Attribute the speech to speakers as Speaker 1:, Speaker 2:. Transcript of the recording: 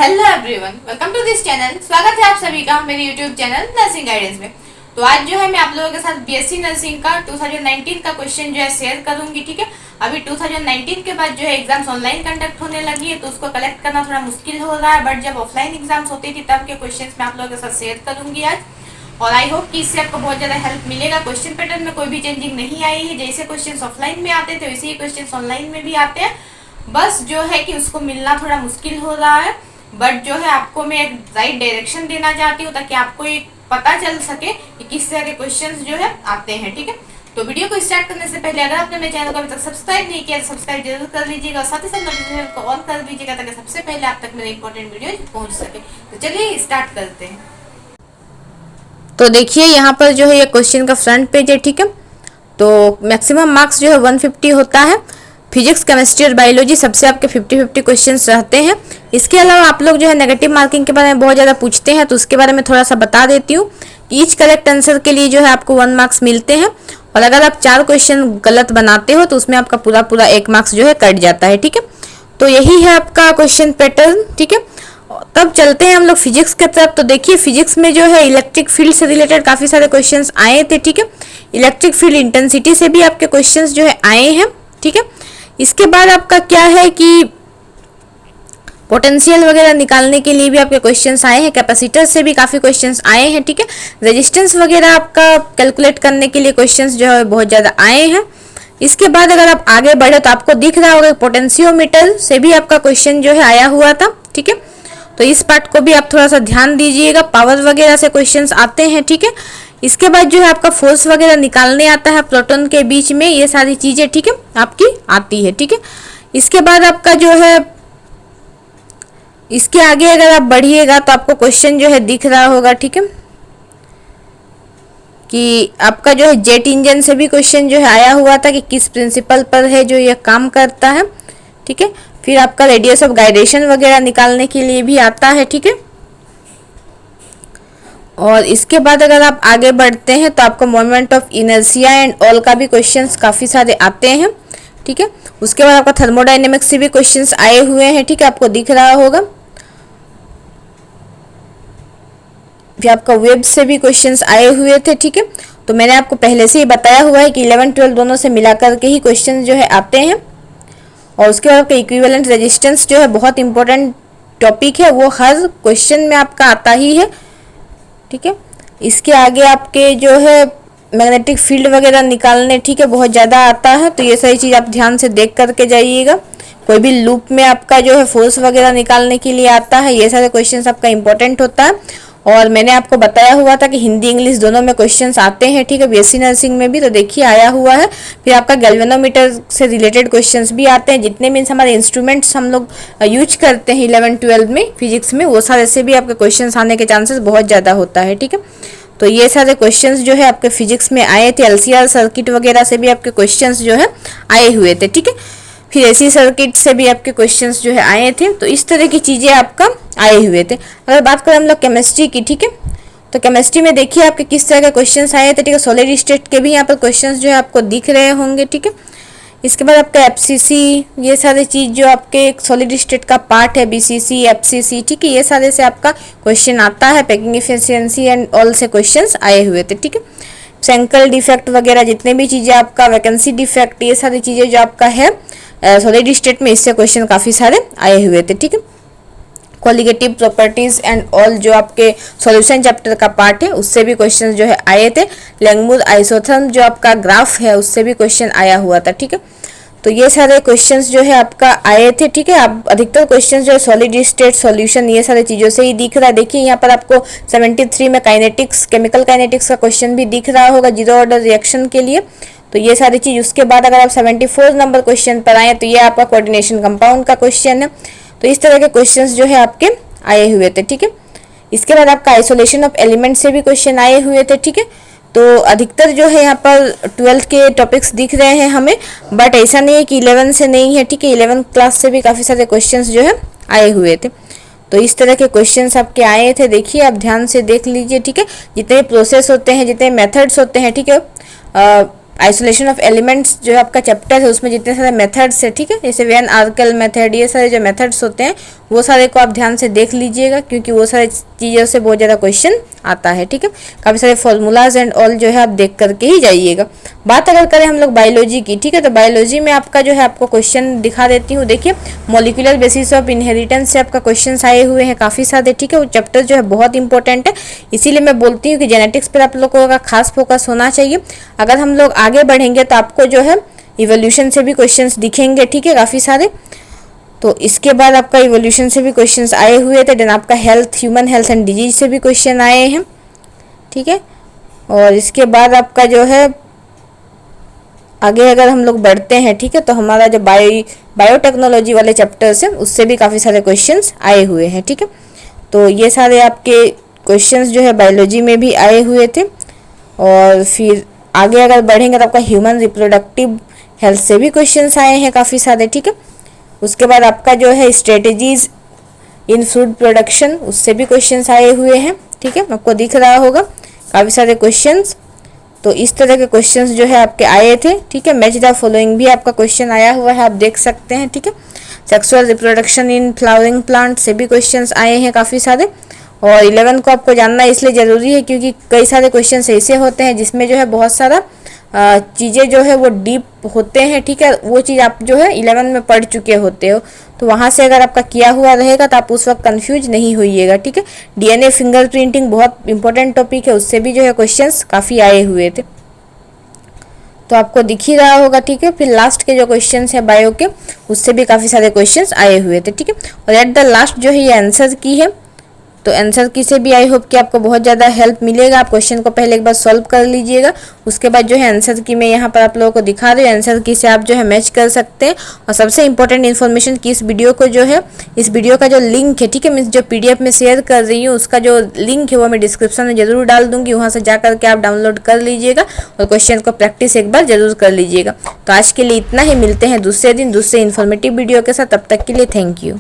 Speaker 1: Hello everyone, welcome to this channel. स्वागत है आप सभी का मेरे यूट्यूब चैनल नर्सिंग गाइडेंस में। तो आज जो है मैं आप लोगों के साथ बीएससी नर्सिंग का 2019 का क्वेश्चन जो है शेयर करूंगी। ठीक है, अभी 2019 के बाद जो है एग्जाम्स ऑनलाइन कंडक्ट होने लगी है, तो उसको कलेक्ट करना थोड़ा मुश्किल हो रहा है। बट जब ऑफलाइन एग्जाम्स होती थी तब के क्वेश्चन मैं आप लोगों के साथ शेयर करूंगी आज, और आई होप कि इससे आपको बहुत ज़्यादा हेल्प मिलेगा। क्वेश्चन पैटर्न में कोई भी चेंजिंग नहीं आई है, जैसे क्वेश्चन ऑफलाइन में आते थे वैसे ही क्वेश्चन ऑनलाइन में भी आते हैं। बस जो है कि उसको मिलना थोड़ा मुश्किल हो रहा है, बट जो है आपको मैं एक राइट डायरेक्शन देना चाहती हूँ ताकि आपको एक पता चल सके कि किस तरह के क्वेश्चंस जो है आते हैं। ठीक है, तो वीडियो को स्टार्ट करने से पहले अगर आपने मेरे चैनल को अभी तक सब्सक्राइब नहीं किया तो सब्सक्राइब जरूर कर लीजिएगा, और साथ ही साथ नोटिफिकेशन को ऑन कर दीजिएगा ताकि सबसे पहले आप तक मेरे इंपॉर्टेंट वीडियो पहुंच सके। तो चलिए स्टार्ट करते हैं।
Speaker 2: तो देखिए यहाँ पर जो है ये क्वेश्चन का फ्रंट पेज है। ठीक है, तो मैक्सिमम मार्क्स जो है 150 होता है। फिजिक्स, केमिस्ट्री और बायोलॉजी सबसे आपके 50-50 क्वेश्चंस रहते हैं। इसके अलावा आप लोग जो है नेगेटिव मार्किंग के बारे में बहुत ज़्यादा पूछते हैं, तो उसके बारे में थोड़ा सा बता देती हूँ। ईच करेक्ट आंसर के लिए जो है आपको 1 मार्क्स मिलते हैं, और अगर आप 4 क्वेश्चन गलत बनाते हो तो उसमें आपका पूरा 1 मार्क्स जो है कट जाता है। ठीक है, तो यही है आपका क्वेश्चन पैटर्न। ठीक है, तब चलते हैं हम लोग फिजिक्स के तरफ। तो देखिए फिजिक्स में जो है इलेक्ट्रिक फील्ड से रिलेटेड काफ़ी सारे क्वेश्चंस आए थे। ठीक है, इलेक्ट्रिक फील्ड इंटेंसिटी से भी आपके क्वेश्चंस जो है आए हैं। ठीक है, इसके बाद आपका क्या है कि पोटेंशियल वगैरह निकालने के लिए भी आपके क्वेश्चंस आए हैं। कैपेसिटर से भी काफ़ी क्वेश्चंस आए हैं। ठीक है, रेजिस्टेंस वगैरह आपका कैलकुलेट करने के लिए क्वेश्चंस जो है बहुत ज़्यादा आए हैं। इसके बाद अगर आप आगे बढ़े तो आपको दिख रहा होगा पोटेंशियोमीटर से भी आपका क्वेश्चन जो है आया हुआ था। ठीक है, तो इस पार्ट को भी आप थोड़ा सा ध्यान दीजिएगा। पावर वगैरह से क्वेश्चंस आते हैं। ठीक है, इसके बाद जो है आपका फोर्स वगैरह निकालने आता है प्रोटॉन के बीच में, ये सारी चीज़ें ठीक है आपकी आती है। ठीक है, इसके बाद आपका जो है इसके आगे अगर आप बढ़िएगा तो आपको क्वेश्चन जो है दिख रहा होगा। ठीक है, कि आपका जो है जेट इंजन से भी क्वेश्चन जो है आया हुआ था कि किस प्रिंसिपल पर है जो ये काम करता है। ठीक है, फिर आपका रेडियस ऑफ गाइडेशन वगैरह निकालने के लिए भी आता है। ठीक है, और इसके बाद अगर आप आगे बढ़ते हैं तो आपको moment of inertia and all का भी क्वेश्चंस काफ़ी सारे आते हैं। ठीक है, उसके बाद आपका थर्मोडायनेमिक्स से भी क्वेश्चंस आए हुए हैं। ठीक है, आपको दिख रहा होगा। फिर आपका वेब से भी क्वेश्चंस आए हुए थे। ठीक है, तो मैंने आपको पहले से ही बताया हुआ है कि 11-12 दोनों से मिला करके ही क्वेश्चन जो है आते हैं। और उसके बाद आपका इक्विवेलेंट रेजिस्टेंस जो है बहुत इंपॉर्टेंट टॉपिक है, वो हर क्वेश्चन में आपका आता ही है। ठीक है, इसके आगे आपके जो है मैग्नेटिक फील्ड वगैरह निकालने ठीक है बहुत ज़्यादा आता है, तो ये सारी चीज़ आप ध्यान से देख करके जाइएगा। कोई भी लूप में आपका जो है फोर्स वगैरह निकालने के लिए आता है, ये सारे क्वेश्चंस आपका इंपॉर्टेंट होता है। और मैंने आपको बताया हुआ था कि हिंदी इंग्लिश दोनों में क्वेश्चंस आते हैं। ठीक है, बीएससी नर्सिंग में भी तो देखिए आया हुआ है। फिर आपका गैल्वेनोमीटर से रिलेटेड क्वेश्चंस भी आते हैं, जितने मीन्स हमारे इंस्ट्रूमेंट्स हम लोग यूज करते हैं 11-12 में फिजिक्स में, वो सारे से भी आपके क्वेश्चंस आने के चांसेस बहुत ज़्यादा होता है। ठीक है, तो ये सारे क्वेश्चंस जो है आपके फिजिक्स में आए थे। एलसीआर सर्किट वगैरह से भी आपके क्वेश्चंस जो है आए हुए थे। ठीक है, फिर एसी सर्किट से भी आपके क्वेश्चंस जो है आए थे। तो इस तरह की चीज़ें आपका आए हुए थे। अगर बात करें हम लोग केमिस्ट्री की, ठीक है, तो केमिस्ट्री में देखिए आपके किस तरह के क्वेश्चंस आए थे। ठीक है, सॉलिड स्टेट के भी यहाँ पर क्वेश्चंस जो है आपको दिख रहे होंगे। ठीक है, इसके बाद आपका एफसीसी, ये सारे चीज़ जो आपके एक सॉलिड स्टेट का पार्ट है, बीसीसी, एफसीसी, ठीक है, ये सारे से आपका क्वेश्चन आता है। पैकिंग एफिशिएंसी एंड ऑल से क्वेश्चंस आए हुए थे। ठीक है, सेंकल डिफेक्ट वगैरह जितने भी चीज़ें आपका, वैकेंसी डिफेक्ट, ये सारी चीज़ें जो आपका है सॉलिड स्टेट में, इससे क्वेश्चन काफ़ी सारे आए हुए थे। ठीक है, कोलिगेटिव प्रॉपर्टीज एंड ऑल जो आपके सॉल्यूशन चैप्टर का पार्ट है, उससे भी क्वेश्चन जो है आए थे। लैंगमुर आइसोथर्म जो आपका ग्राफ है, उससे भी क्वेश्चन आया हुआ था। ठीक है, तो ये सारे क्वेश्चंस जो है आपका आए थे। ठीक है, आप अधिकतर क्वेश्चंस जो है सॉलिड स्टेट सॉल्यूशन ये सारी चीज़ों से ही दिख रहा है। देखिए यहाँ पर आपको 73 में काइनेटिक्स, केमिकल काइनेटिक्स का क्वेश्चन भी दिख रहा होगा जीरो ऑर्डर रिएक्शन के लिए। तो ये सारी चीज़, उसके बाद अगर आप 74 नंबर क्वेश्चन पर आए तो ये आपका कोऑर्डिनेशन कंपाउंड का क्वेश्चन है। तो इस तरह के क्वेश्चंस जो है आपके आए हुए थे। ठीक है, इसके बाद आपका आइसोलेशन ऑफ एलिमेंट से भी क्वेश्चन आए हुए थे। ठीक है, तो अधिकतर जो है यहाँ पर 12th के टॉपिक्स दिख रहे हैं हमें, बट ऐसा नहीं है कि 11 से नहीं है। ठीक है, 11th क्लास से भी काफ़ी सारे क्वेश्चंस जो है आए हुए थे। तो इस तरह के क्वेश्चंस आपके आए थे। देखिए आप ध्यान से देख लीजिए। ठीक है, जितने प्रोसेस होते हैं, जितने मेथड्स होते हैं, ठीक है, आइसोलेशन ऑफ एलिमेंट्स जो आपका चैप्टर है उसमें जितने सारे मेथड्स है, ठीक है, जैसे वैन आर्कल मेथड, ये सारे जो मेथड्स होते हैं वो सारे को आप ध्यान से देख लीजिएगा, क्योंकि वो सारी चीज़ों से बहुत ज़्यादा क्वेश्चन आता है, ठीक है। काफ़ी सारे फॉर्मूलाज एंड ऑल जो है आप देख करके ही जाइएगा। बात अगर करें हम लोग बायोलॉजी की, ठीक है, तो बायोलॉजी में आपका जो है आपको क्वेश्चन दिखा देती हूँ। देखिए मॉलिक्यूलर बेसिस ऑफ इनहेरिटेंस से आपका क्वेश्चन आए हुए हैं काफ़ी सारे, ठीक है। वो चैप्टर जो है बहुत इंपॉर्टेंट है, इसीलिए मैं बोलती हूँ कि जेनेटिक्स पर आप लोगों का खास फोकस होना चाहिए। अगर हम लोग आगे बढ़ेंगे तो आपको जो है इवोल्यूशन से भी क्वेश्चंस दिखेंगे, ठीक है, काफ़ी सारे। तो इसके बाद आपका इवोल्यूशन से भी क्वेश्चंस आए हुए थे, देन आपका health, human health and disease से भी क्वेश्चन आए हैं, ठीक है। और इसके बाद आपका जो है आगे अगर हम लोग बढ़ते हैं, ठीक है, तो हमारा जो बायोटेक्नोलॉजी वाले चैप्टर्स हैं उससे भी काफ़ी सारे क्वेश्चंस आए हुए हैं, ठीक है। तो ये सारे आपके क्वेश्चंस जो है बायोलॉजी में भी आए हुए थे। और फिर आगे अगर बढ़ेंगे तो आपका ह्यूमन रिप्रोडक्टिव हेल्थ से भी क्वेश्चंस आए हैं काफ़ी सारे, ठीक है। उसके बाद आपका जो है स्ट्रेटजीज इन फूड प्रोडक्शन, उससे भी क्वेश्चंस आए हुए हैं, ठीक है, आपको दिख रहा होगा काफ़ी सारे क्वेश्चंस। तो इस तरह के क्वेश्चंस जो है आपके आए थे, ठीक है। मैच द फॉलोइंग भी आपका क्वेश्चन आया हुआ है, आप देख सकते हैं, ठीक है। Sexual reproduction in flowering plant से भी क्वेश्चंस आए हैं काफ़ी सारे। और 11 को आपको जानना इसलिए ज़रूरी है क्योंकि कई सारे क्वेश्चन ऐसे होते हैं जिसमें जो है बहुत सारा चीज़ें जो है वो डीप होते हैं, ठीक है। वो चीज़ आप जो है 11 में पढ़ चुके होते हो, तो वहाँ से अगर आपका किया हुआ रहेगा तो आप उस वक्त कंफ्यूज नहीं होइएगा, ठीक है। डीएनए फिंगरप्रिंटिंग बहुत इंपॉर्टेंट टॉपिक है, उससे भी जो है क्वेश्चंस काफ़ी आए हुए थे, तो आपको दिख ही रहा होगा, ठीक है। फिर लास्ट के जो क्वेश्चंस है बायो के, उससे भी काफ़ी सारे क्वेश्चंस आए हुए थे, ठीक है। और एट द लास्ट जो है ये आंसर की है, तो आंसर की से भी आई होप कि आपको बहुत ज़्यादा हेल्प मिलेगा। आप क्वेश्चन को पहले एक बार सॉल्व कर लीजिएगा, उसके बाद जो है आंसर की मैं यहाँ पर आप लोगों को दिखा रही हूँ, आंसर की से आप जो है मैच कर सकते हैं। और सबसे इंपॉर्टेंट इन्फॉर्मेशन की इस वीडियो को जो है, इस वीडियो का जो लिंक है, ठीक है, मैं जो PDF में शेयर कर रही हूँ उसका जो लिंक है वो मैं डिस्क्रिप्शन में जरूर डाल दूंगी, वहाँ से जा करके आप डाउनलोड कर लीजिएगा और क्वेश्चन को प्रैक्टिस एक बार जरूर कर लीजिएगा। तो आज के लिए इतना ही, मिलते हैं दूसरे दिन दूसरे इन्फॉर्मेटिव वीडियो के साथ, तब तक के लिए थैंक यू।